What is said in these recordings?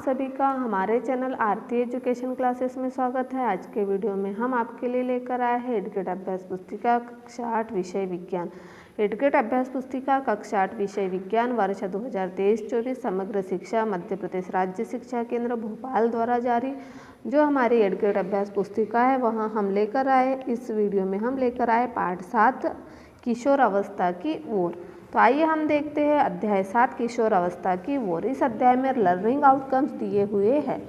सभी का हमारे चैनल आरती एजुकेशन क्लासेस में स्वागत है। आज के वीडियो में हम आपके लिए लेकर आए हैं एडुकेट अभ्यास पुस्तिका कक्षा 8 विषय विज्ञान। एडुकेट अभ्यास पुस्तिका कक्षा 8 विषय विज्ञान वर्ष 2023-24 समग्र शिक्षा मध्य प्रदेश राज्य शिक्षा केंद्र भोपाल द्वारा जारी जो हमारी एडुकेट अभ्यास पुस्तिका है वहाँ हम लेकर आए। इस वीडियो में हम लेकर आए पाठ 7 किशोर अवस्था की ओर। तो आइए हम देखते हैं अध्याय 7 किशोर अवस्था की ओर। इस अध्याय में लर्निंग आउटकम्स दिए हुए हैं।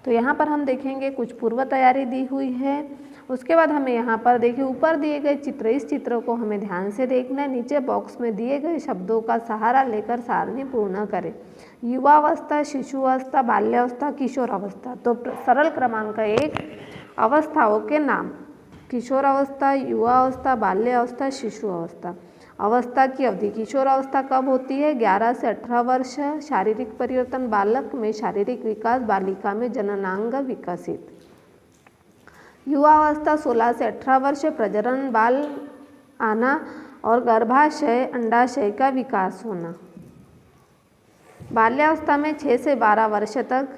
तो यहाँ पर हम देखेंगे कुछ पूर्व तैयारी दी हुई है। उसके बाद हमें यहाँ पर देखिए ऊपर दिए गए चित्र, इस चित्र को हमें ध्यान से देखना है। नीचे बॉक्स में दिए गए शब्दों का सहारा लेकर सारणी पूर्ण करें। युवावस्था, शिशुअवस्था, बाल्यावस्था, किशोर अवस्था। तो सरल क्रमांक 1 अवस्थाओं के नाम: किशोर अवस्था, युवा अवस्था, बाल्यावस्था, शिशु अवस्था। अवस्था की अवधि: किशोर अवस्था कब होती है? 11 से 18 वर्ष। शारीरिक परिवर्तन: बालक में शारीरिक विकास, बालिका में जननांग विकसित। युवा अवस्था 16 से 18 वर्ष। प्रजनन, बाल आना और गर्भाशय अंडाशय का विकास होना। बाल्यावस्था में 6 से 12 वर्ष तक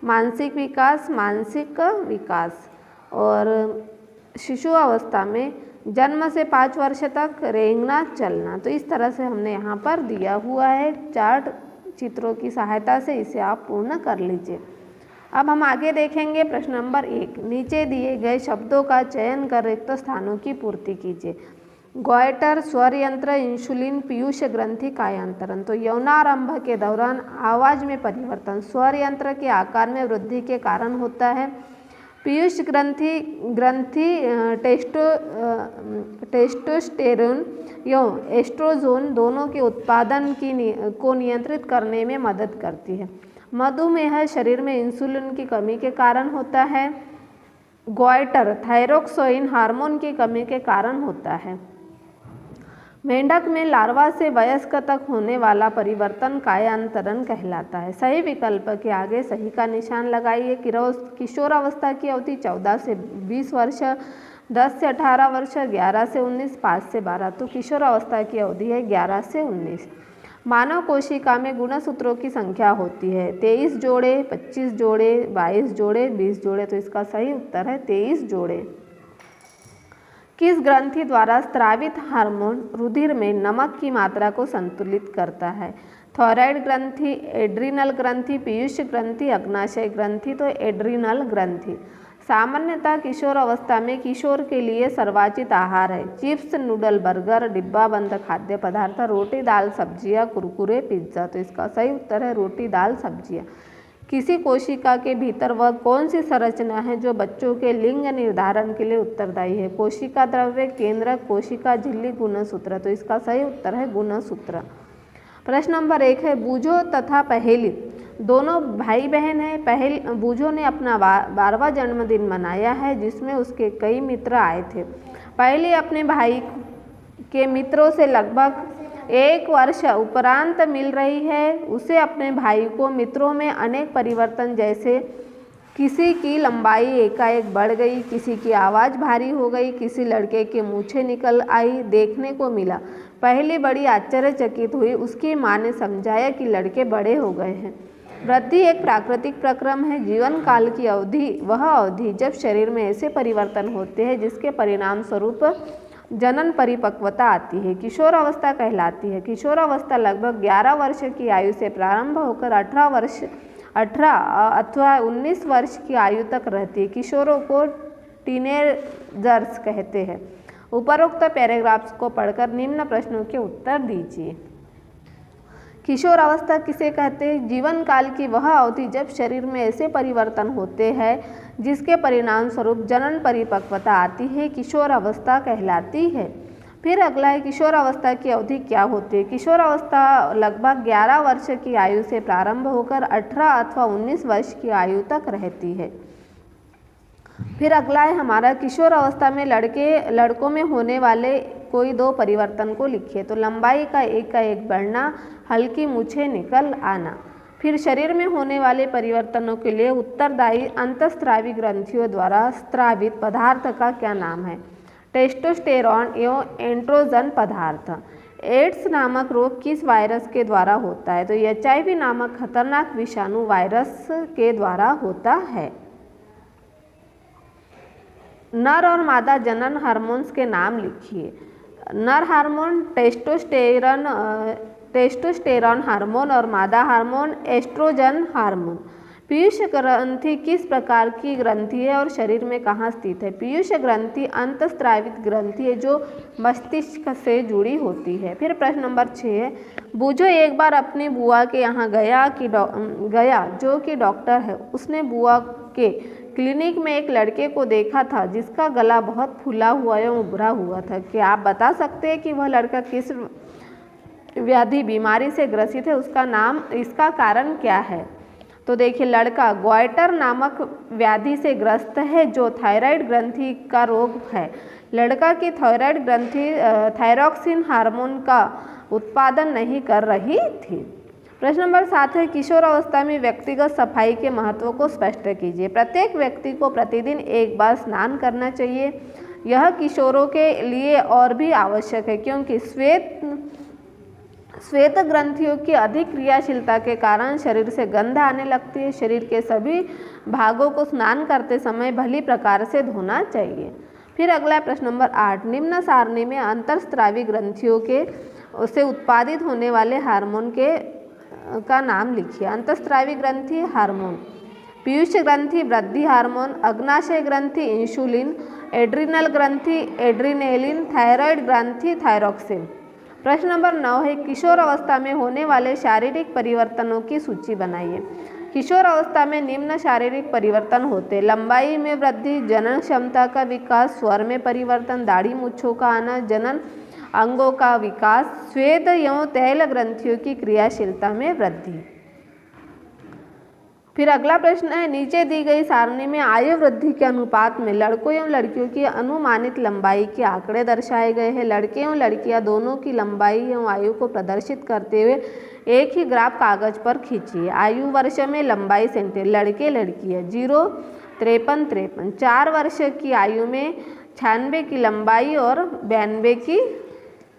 मानसिक विकास, मानसिक विकास। और शिशु अवस्था में जन्म से 5 वर्ष तक रेंगना, चलना। तो इस तरह से हमने यहाँ पर दिया हुआ है। चार्ट चित्रों की सहायता से इसे आप पूर्ण कर लीजिए। अब हम आगे देखेंगे प्रश्न नंबर 1। नीचे दिए गए शब्दों का चयन कर रिक्त स्थानों की पूर्ति कीजिए। ग्वाइटर, स्वर यंत्र, इंसुलिन, पीयूष ग्रंथि, कायांतरण। तो यौनारंभ के दौरान आवाज में परिवर्तन स्वर यंत्र के आकार में वृद्धि के कारण होता है। पीयूष ग्रंथि टेस्टोस्टेरोन एवं एस्ट्रोजोन दोनों के उत्पादन को नियंत्रित करने में मदद करती है। मधुमेह शरीर में इंसुलिन की कमी के कारण होता है। ग्वाइटर थायरोक्सिन हार्मोन की कमी के कारण होता है। मेंढक में लार्वा से वयस्क तक होने वाला परिवर्तन कायांतरण कहलाता है। सही विकल्प के आगे सही का निशान लगाइए। किशोर अवस्था की अवधि 14 से 20 वर्ष, 10 से 18 वर्ष, 11 से 19, 5 से 12। तो किशोर अवस्था की अवधि है 11 से 19। मानव कोशिका में गुणसूत्रों की संख्या होती है 23 जोड़े, 25 जोड़े, 22 जोड़े, 20 जोड़े। तो इसका सही उत्तर है 23 जोड़े। किस ग्रंथि द्वारा स्रावित हार्मोन रुधिर में नमक की मात्रा को संतुलित करता है? थायराइड ग्रंथि, एड्रिनल ग्रंथि, पीयूष ग्रंथि, अग्नाशय ग्रंथि। तो एड्रिनल ग्रंथि। सामान्यतः किशोर अवस्था में किशोर के लिए सर्वाचित आहार है चिप्स, नूडल, बर्गर, डिब्बा बंद खाद्य पदार्थ, रोटी, दाल, सब्जियां, कुरकुरे, पिज्ज़ा। तो इसका सही उत्तर है रोटी, दाल, सब्जियां। किसी कोशिका के भीतर वह कौन सी संरचना है जो बच्चों के लिंग निर्धारण के लिए उत्तरदायी है? कोशिका द्रव्य, केंद्रक, कोशिका झिल्ली, गुणसूत्र। तो इसका सही उत्तर है गुणसूत्र। प्रश्न नंबर 1 है बूझो तथा पहेली दोनों भाई बहन हैं। बूझो ने अपना 12वां जन्मदिन मनाया है जिसमें उसके कई मित्र आए थे। पहली अपने भाई के मित्रों से लगभग 1 वर्ष उपरांत मिल रही है। उसे अपने भाई को मित्रों में अनेक परिवर्तन जैसे किसी की लंबाई एकाएक बढ़ गई, किसी की आवाज़ भारी हो गई, किसी लड़के की मूछें निकल आई देखने को मिला। पहली बड़ी आश्चर्यचकित हुई। उसकी माँ ने समझाया कि लड़के बड़े हो गए हैं। वृद्धि एक प्राकृतिक प्रक्रम है। जीवन काल की अवधि वह अवधि जब शरीर में ऐसे परिवर्तन होते हैं जिसके परिणाम स्वरूप जनन परिपक्वता आती है, किशोर अवस्था कहलाती है। किशोर अवस्था लगभग 11 वर्ष की आयु से प्रारंभ होकर 18 अथवा 19 वर्ष की आयु तक रहती है। किशोरों को टीनेजर्स कहते हैं। उपरोक्त पैराग्राफ्स को पढ़कर निम्न प्रश्नों के उत्तर दीजिए। किशोर अवस्था किसे कहते हैं? जीवन काल की वह अवधि जब शरीर में ऐसे परिवर्तन होते हैं जिसके परिणाम स्वरूप जनन परिपक्वता आती है, किशोर अवस्था कहलाती है। फिर अगला है किशोर अवस्था की अवधि क्या होती है? किशोर अवस्था लगभग 11 वर्ष की आयु से प्रारंभ होकर 18 अथवा 19 वर्ष की आयु तक रहती है। फिर अगला है हमारा किशोर अवस्था में लड़कों में होने वाले कोई 2 परिवर्तन को लिखिए। तो लंबाई का एक बढ़ना, हल्की मूछें निकल आना। फिर शरीर में होने वाले परिवर्तनों के लिए उत्तरदायी अंतःस्रावी ग्रंथियों द्वारा स्रावित पदार्थ का क्या नाम है? टेस्टोस्टेरॉन एवं एंड्रोजन पदार्थ। एड्स नामक रोग किस वायरस के द्वारा होता है? तो HIV नामक खतरनाक विषाणु वायरस के द्वारा होता है। नर और मादा जनन हार्मोन्स के नाम लिखिए। नर हार्मोन टेस्टोस्टेरॉन हार्मोन और मादा हार्मोन एस्ट्रोजन हार्मोन। पीयूष ग्रंथि किस प्रकार की ग्रंथि है और शरीर में कहाँ स्थित है? पीयूष ग्रंथि अंतस्रावित ग्रंथि है जो मस्तिष्क से जुड़ी होती है। फिर प्रश्न नंबर 6 है, बूझो एक बार अपनी बुआ के यहाँ गया जो कि डॉक्टर है। उसने बुआ के क्लिनिक में एक लड़के को देखा था जिसका गला बहुत फूला हुआ एवं उभरा हुआ था। क्या आप बता सकते हैं कि वह लड़का किस व्याधि बीमारी से ग्रसित है? इसका कारण क्या है? तो देखिए, लड़का गॉइटर नामक व्याधि से ग्रस्त है जो थायराइड ग्रंथि का रोग है। लड़का की थायराइड ग्रंथि थायरॉक्सिन हार्मोन का उत्पादन नहीं कर रही थी। प्रश्न नंबर 7 है, किशोर अवस्था में व्यक्तिगत सफाई के महत्व को स्पष्ट कीजिए। प्रत्येक व्यक्ति को प्रतिदिन एक बार स्नान करना चाहिए। यह किशोरों के लिए और भी आवश्यक है क्योंकि श्वेत ग्रंथियों की अधिक क्रियाशीलता के कारण शरीर से गंध आने लगती है। शरीर के सभी भागों को स्नान करते समय भली प्रकार से धोना चाहिए। फिर अगला प्रश्न नंबर 8, निम्न सारणी में अंतःस्रावी ग्रंथियों के से उत्पादित होने वाले हार्मोन का नाम लिखिए। अंतःस्रावी ग्रंथि हार्मोन, पीयूष ग्रंथि वृद्धि हार्मोन, अग्नाशय ग्रंथि इंसुलिन, एड्रिनल ग्रंथि एड्रिनेलिन, थायराइड ग्रंथि थायरॉक्सिन। प्रश्न नंबर 9 है, किशोर अवस्था में होने वाले शारीरिक परिवर्तनों की सूची बनाइए। किशोर अवस्था में निम्न शारीरिक परिवर्तन होते हैं: लंबाई में वृद्धि, जनन क्षमता का विकास, स्वर में परिवर्तन, दाढ़ी मूंछों का आना, जनन अंगों का विकास, श्वेत एवं तैल ग्रंथियों की क्रियाशीलता में वृद्धि। फिर अगला प्रश्न है, नीचे दी गई सारणी में आयु वृद्धि के अनुपात में लड़कों एवं लड़कियों की अनुमानित लंबाई के आंकड़े दर्शाए गए हैं। लड़के एवं लड़कियां दोनों की लंबाई एवं आयु को प्रदर्शित करते हुए एक ही ग्राफ कागज पर खींचिए। आयु वर्ष में लंबाई सेंटीमीटर, लड़के लड़कियां 0, 53, 53। 4 वर्ष की आयु में 96 की लंबाई और 92 की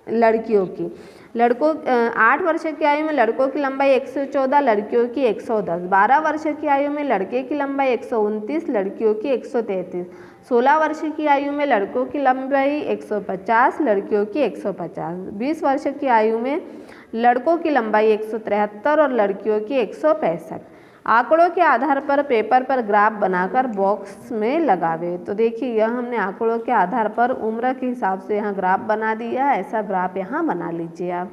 लड़कियों की। 8 वर्ष की आयु में लड़कों की लंबाई 114, लड़कियों की 110। 12 वर्ष की आयु में लड़के की लंबाई 129, लड़कियों की 133। 16 वर्ष की आयु में लड़कों की लंबाई 150, लड़कियों की 150। 20 वर्ष की आयु में लड़कों की लंबाई 173 और लड़कियों की 165। आंकड़ों के आधार पर पेपर पर ग्राफ बनाकर बॉक्स में लगावे। तो देखिए, यह हमने आंकड़ों के आधार पर उम्र के हिसाब से यहाँ ग्राफ बना दिया। ऐसा ग्राफ यहाँ बना लीजिए आप।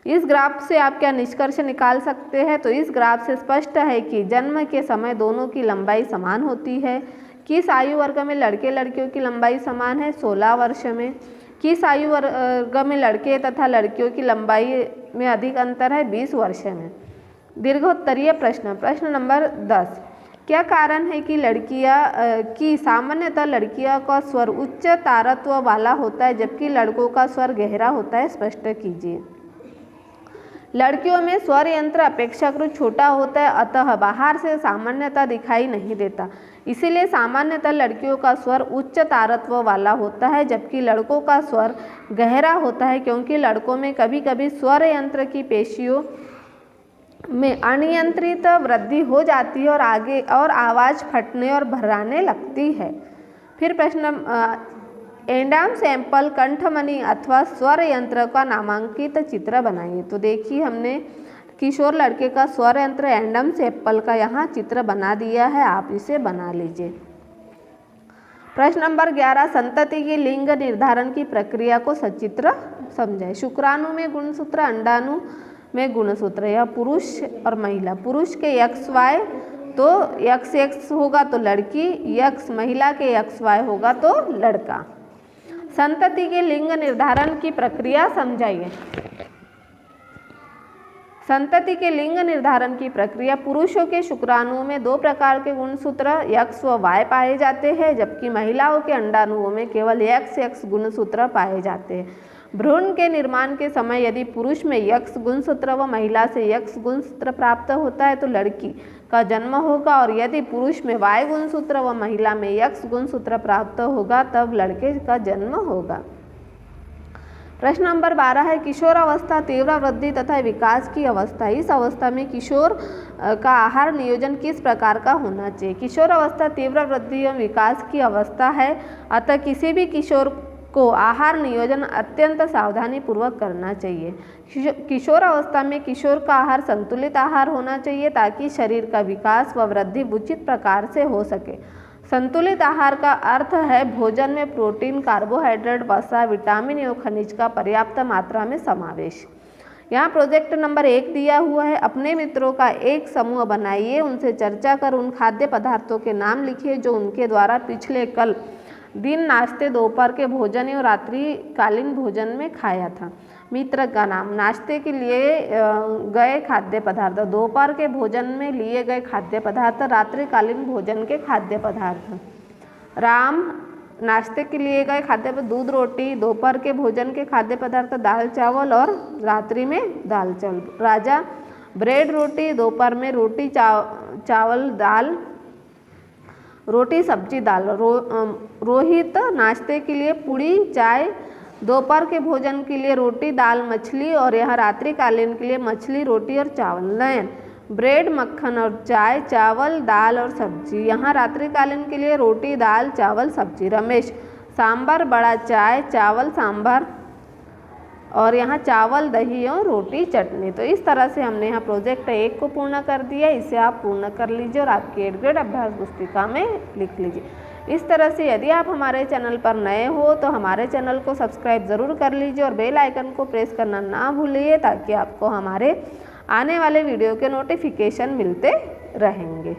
इस ग्राफ से आप क्या निष्कर्ष निकाल सकते हैं? तो इस ग्राफ से स्पष्ट है कि जन्म के समय दोनों की लंबाई समान होती है। किस आयु वर्ग में लड़के लड़कियों की लंबाई समान है? 16 वर्ष में। किस आयु वर्ग में लड़के तथा लड़कियों की लंबाई में अधिक अंतर है? 20 वर्ष में। दीर्घोत्तरीय प्रश्न, प्रश्न नंबर 10, क्या कारण है कि सामान्यतः लड़कियों का स्वर उच्च तारत्व वाला होता है जबकि लड़कों का स्वर गहरा होता है? स्पष्ट कीजिए। लड़कियों में स्वर यंत्र अपेक्षाकृत छोटा होता है, अतः बाहर से सामान्यतः दिखाई नहीं देता। इसीलिए सामान्यतः लड़कियों का स्वर उच्च तारत्व वाला होता है जबकि लड़कों का स्वर गहरा होता है, क्योंकि लड़कों में कभी कभी स्वर यंत्र की पेशियों में अनियंत्रित वृद्धि हो जाती है और आवाज़ फटने और भर्राने लगती है। फिर प्रश्न, एंडाम सैंपल कंठमणि अथवा स्वर यंत्र का नामांकित चित्र बनाइए। तो देखिए, हमने किशोर लड़के का स्वर यंत्र एंडम सैंपल का यहाँ चित्र बना दिया है, आप इसे बना लीजिए। प्रश्न नंबर 11, संतति की लिंग निर्धारण की प्रक्रिया को सचित्र समझाएं। शुक्राणु में गुणसूत्र, अंडाणु में गुणसूत्र। यह पुरुष और महिला। पुरुष के XY तो XX होगा तो लड़की, X महिला के XY होगा तो लड़का। संतति के लिंग निर्धारण की प्रक्रिया समझाइए। संतति के लिंग निर्धारण की प्रक्रिया, पुरुषों के शुक्राणुओं में 2 प्रकार के गुणसूत्र X व Y पाए जाते हैं, जबकि महिलाओं के अंडाणुओं में केवल XX गुणसूत्र पाए जाते हैं। भ्रूण के निर्माण के समय यदि पुरुष में X गुणसूत्र व महिला से X गुणसूत्र प्राप्त होता है तो लड़की का जन्म होगा, और यदि पुरुष में Y गुणसूत्र व महिला में X गुणसूत्र प्राप्त होगा तब लड़के का जन्म होगा। प्रश्न नंबर 12 है किशोरावस्था, तीव्र वृद्धि तथा विकास की अवस्था। इस अवस्था में किशोर का आहार नियोजन किस प्रकार का होना चाहिए। किशोरावस्था तीव्र वृद्धि एवं विकास की अवस्था है, अतः किसी भी किशोर को आहार नियोजन अत्यंत सावधानी पूर्वक करना चाहिए। किशोर अवस्था में किशोर का आहार संतुलित आहार होना चाहिए ताकि शरीर का विकास व वृद्धि उचित प्रकार से हो सके। संतुलित आहार का अर्थ है भोजन में प्रोटीन, कार्बोहाइड्रेट, वसा, विटामिन एवं खनिज का पर्याप्त मात्रा में समावेश। यहाँ प्रोजेक्ट नंबर 1 दिया हुआ है। अपने मित्रों का एक समूह बनाइए, उनसे चर्चा कर उन खाद्य पदार्थों के नाम लिखिए जो उनके द्वारा पिछले कल दिन नाश्ते, दोपहर के भोजन और रात्रिकालीन भोजन में खाया था। मित्र का नाम, नाश्ते के लिए गए खाद्य पदार्थ, दोपहर के भोजन में लिए गए खाद्य पदार्थ, रात्रिकालीन भोजन के खाद्य पदार्थ। राम, नाश्ते के लिए गए खाद्य पदार्थ दूध रोटी, दोपहर के भोजन के खाद्य पदार्थ दाल चावल और रात्रि में दाल चावल। राजा, ब्रेड रोटी, दोपहर में रोटी चावल दाल, रोटी सब्जी दाल। रोहित, नाश्ते के लिए पूड़ी चाय, दोपहर के भोजन के लिए रोटी दाल मछली और यह रात्रिकालीन के लिए मछली रोटी और चावल। नयन, ब्रेड मक्खन और चाय, चावल दाल और सब्जी, यहाँ रात्रिकालीन के लिए रोटी दाल चावल सब्जी। रमेश, सांभर बड़ा चाय चावल सांभर और यहाँ चावल दही और रोटी चटनी। तो इस तरह से हमने यहाँ प्रोजेक्ट 1 को पूर्ण कर दिया। इसे आप पूर्ण कर लीजिए और आपकी 8th ग्रेड अभ्यास पुस्तिका में लिख लीजिए। इस तरह से यदि आप हमारे चैनल पर नए हो तो हमारे चैनल को सब्सक्राइब ज़रूर कर लीजिए और बेल आइकन को प्रेस करना ना भूलिए ताकि आपको हमारे आने वाले वीडियो के नोटिफिकेशन मिलते रहेंगे।